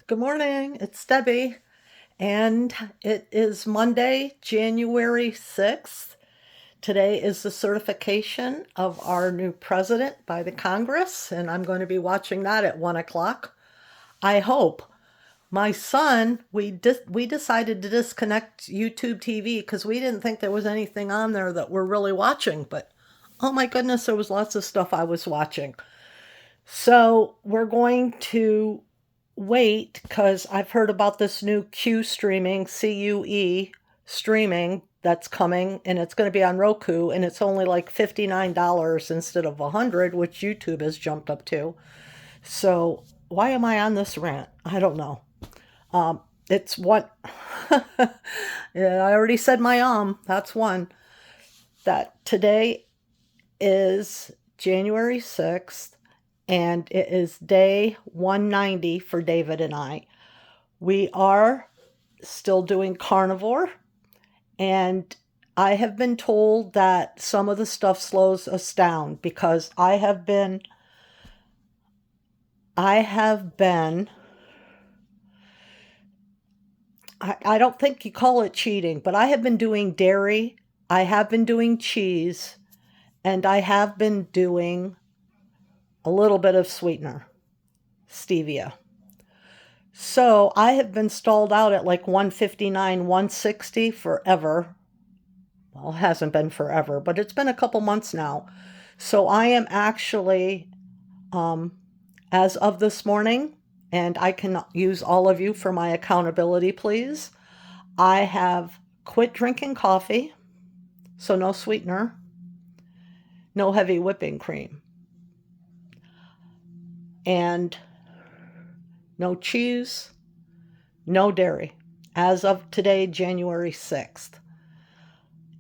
Good morning. It's Debbie, and it is Monday, January 6th. Today is the certification of our new president by the Congress, and I'm going to be watching that at 1 o'clock. I hope. My son, we decided to disconnect YouTube TV because we didn't think there was anything on there that we're really watching, but oh my goodness, there was lots of stuff I was watching. So we're going to wait because I've heard about this new Q streaming, CUE streaming that's coming, and it's going to be on Roku, and it's only like $59 instead of 100, which YouTube has jumped up to. So why am I on this rant? I don't know. It's what yeah, I already said my that's one. That today is January 6th, and it is day 190 for David and I. We are still doing carnivore, and I have been told that some of the stuff slows us down because I don't think you call it cheating, but I have been doing dairy, I have been doing cheese, and I have been doing a little bit of sweetener, stevia. So I have been stalled out at like 159, 160 forever. Well, it hasn't been forever, but it's been a couple months now. So I am actually, um, as of this morning, and I can use all of you for my accountability, please. I have quit drinking coffee, so no sweetener, no heavy whipping cream, and no cheese, no dairy, as of today, January 6th.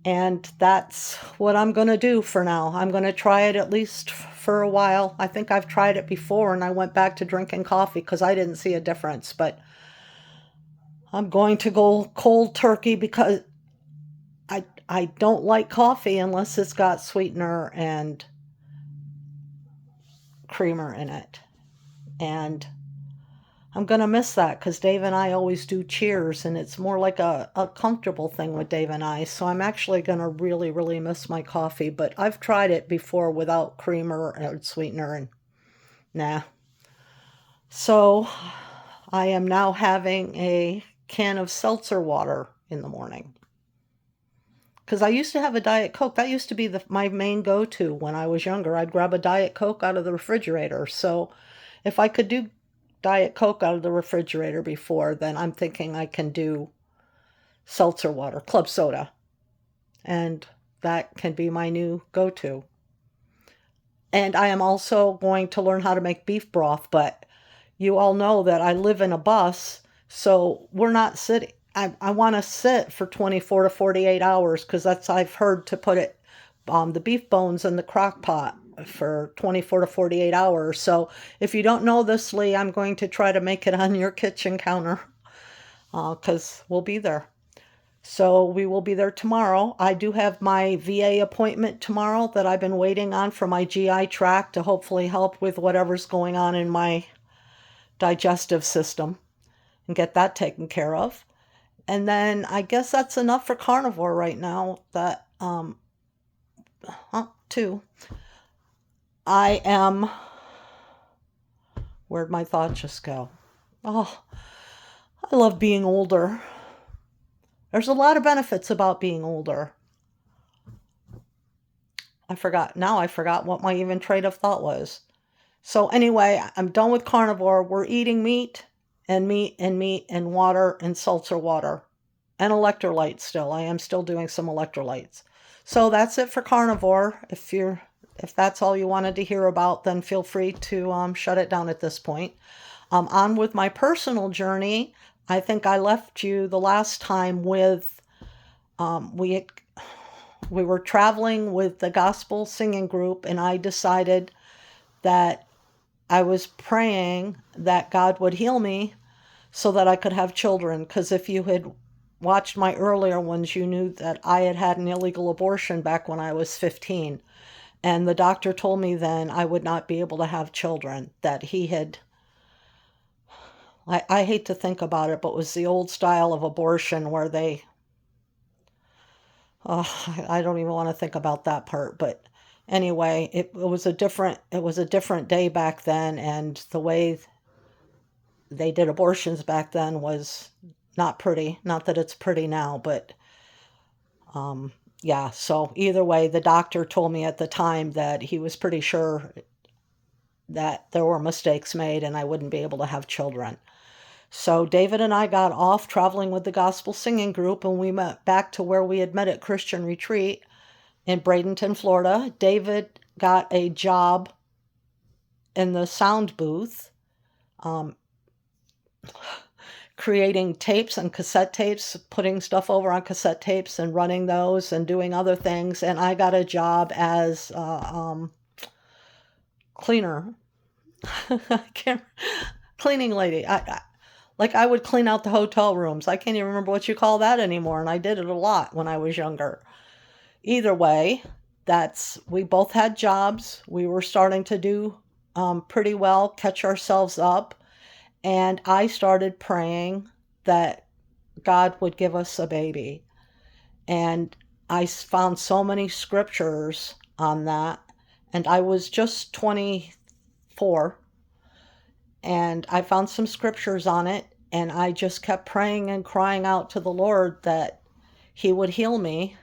And that's what I'm going to do for now. I'm going to try it at least for a while. I think I've tried it before and I went back to drinking coffee because I didn't see a difference. But I'm going to go cold turkey because I don't like coffee unless it's got sweetener and creamer in it. And I'm going to miss that because Dave and I always do cheers, and it's more like a comfortable thing with Dave and I. So I'm actually going to really, really miss my coffee. But I've tried it before without creamer or sweetener, and nah. So I am now having a can of seltzer water in the morning. Because I used to have a Diet Coke. That used to be my main go to when I was younger. I'd grab a Diet Coke out of the refrigerator. So if I could do Diet Coke out of the refrigerator before, then I'm thinking I can do seltzer water, club soda. And that can be my new go to. And I am also going to learn how to make beef broth, but you all know that I live in a bus, so we're not sitting. I want to sit for 24 to 48 hours because that's, I've heard to put it, the beef bones in the crock pot for 24 to 48 hours. So if you don't know this, Lee, I'm going to try to make it on your kitchen counter because we'll be there. So we will be there tomorrow. I do have my VA appointment tomorrow that I've been waiting on for my GI tract to hopefully help with whatever's going on in my digestive system and get that taken care of. And then I guess that's enough for carnivore right now. That two. I am. Where'd my thoughts just go? Oh, I love being older. There's a lot of benefits about being older. I forgot. Now I forgot what my even train of thought was. So anyway, I'm done with carnivore. We're eating meat and meat and meat and water and seltzer water and electrolytes still. I am still doing some electrolytes. So that's it for carnivore. If that's all you wanted to hear about, then feel free to shut it down at this point. On with my personal journey. I think I left you the last time with we were traveling with the gospel singing group, and I decided that I was praying that God would heal me so that I could have children. Because if you had watched my earlier ones, you knew that I had had an illegal abortion back when I was 15. And the doctor told me then I would not be able to have children, that I hate to think about it, but it was the old style of abortion where they, I don't even want to think about that part. But anyway, it was a different day back then, and the way they did abortions back then was not pretty. Not that it's pretty now, but um, yeah. So either way, the doctor told me at the time that he was pretty sure that there were mistakes made and I wouldn't be able to have children. So David and I got off traveling with the gospel singing group, and we went back to where we had met at Christian Retreat in Bradenton, Florida. David got a job in the sound booth, um, creating tapes and cassette tapes, putting stuff over on cassette tapes and running those and doing other things. And I got a job as cleaner. I can't, cleaning lady. Like I would clean out the hotel rooms. I can't even remember what you call that anymore. And I did it a lot when I was younger. Either way, we both had jobs. We were starting to do pretty well, catch ourselves up. And I started praying that God would give us a baby. And I found so many scriptures on that. And I was just 24. And I found some scriptures on it. And I just kept praying and crying out to the Lord that He would heal me.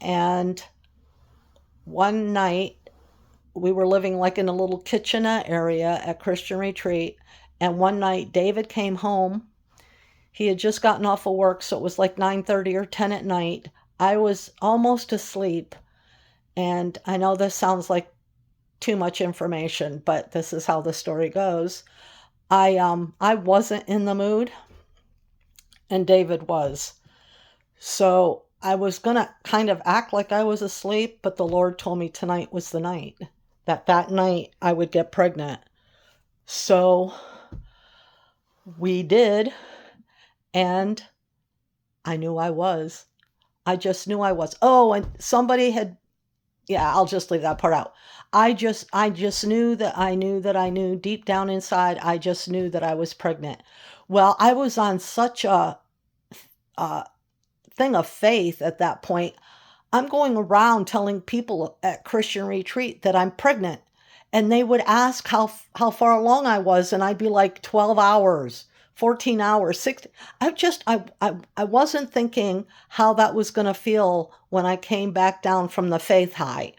And one night, we were living like in a little kitchenette area at Christian Retreat. And one night, David came home. He had just gotten off of work, so it was like 9:30 or 10 at night. I was almost asleep. And I know this sounds like too much information, but this is how the story goes. I wasn't in the mood, and David was. So I was gonna kind of act like I was asleep, but the Lord told me tonight was the night. That night I would get pregnant. So we did, and I knew I was. I just knew I was. Oh, and somebody had, yeah, I'll just leave that part out. I just knew that I knew that I knew deep down inside, I just knew that I was pregnant. Well, I was on such a thing of faith at that point. I'm going around telling people at Christian Retreat that I'm pregnant, and they would ask how far along I was, and I'd be like 12 hours, 14 hours, 60. I wasn't thinking how that was going to feel when I came back down from the faith high.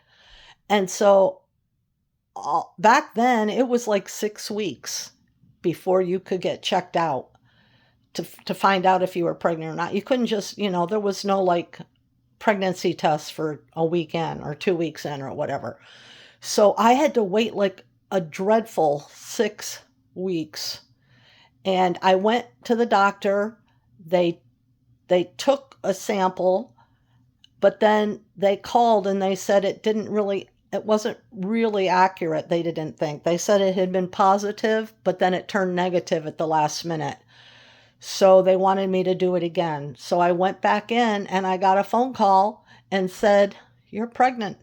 And so back then, it was like 6 weeks before you could get checked out to find out if you were pregnant or not. You couldn't just, there was no like pregnancy tests for a week in or 2 weeks in or whatever. So I had to wait like a dreadful 6 weeks. And I went to the doctor. They took a sample, but then they called and they said it wasn't really accurate. They didn't think. They said it had been positive, but then it turned negative at the last minute. So they wanted me to do it again. So I went back in and I got a phone call and said, "You're pregnant."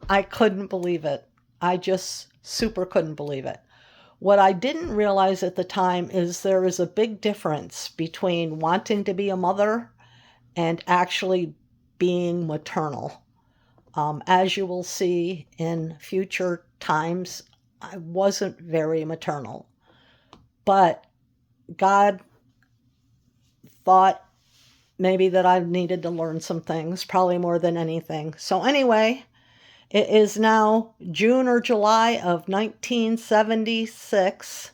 I couldn't believe it. I just super couldn't believe it. What I didn't realize at the time is there is a big difference between wanting to be a mother and actually being maternal. As you will see in future times, I wasn't very maternal. But God thought maybe that I needed to learn some things, probably more than anything. So anyway, it is now June or July of 1976,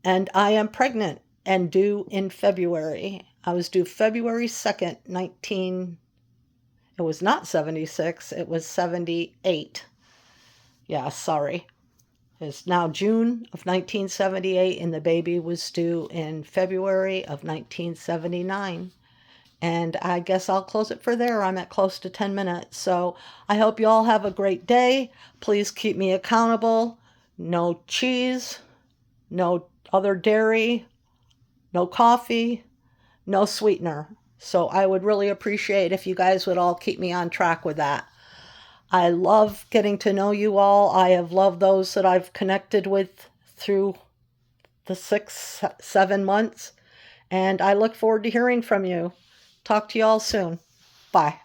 and I am pregnant and due in February. I was due February 2nd, it was not 76, it was 78. Yeah, sorry. It's now June of 1978, and the baby was due in February of 1979. And I guess I'll close it for there. I'm at close to 10 minutes. So I hope you all have a great day. Please keep me accountable. No cheese, no other dairy, no coffee, no sweetener. So I would really appreciate if you guys would all keep me on track with that. I love getting to know you all. I have loved those that I've connected with through the 6, 7 months. And I look forward to hearing from you. Talk to you all soon. Bye.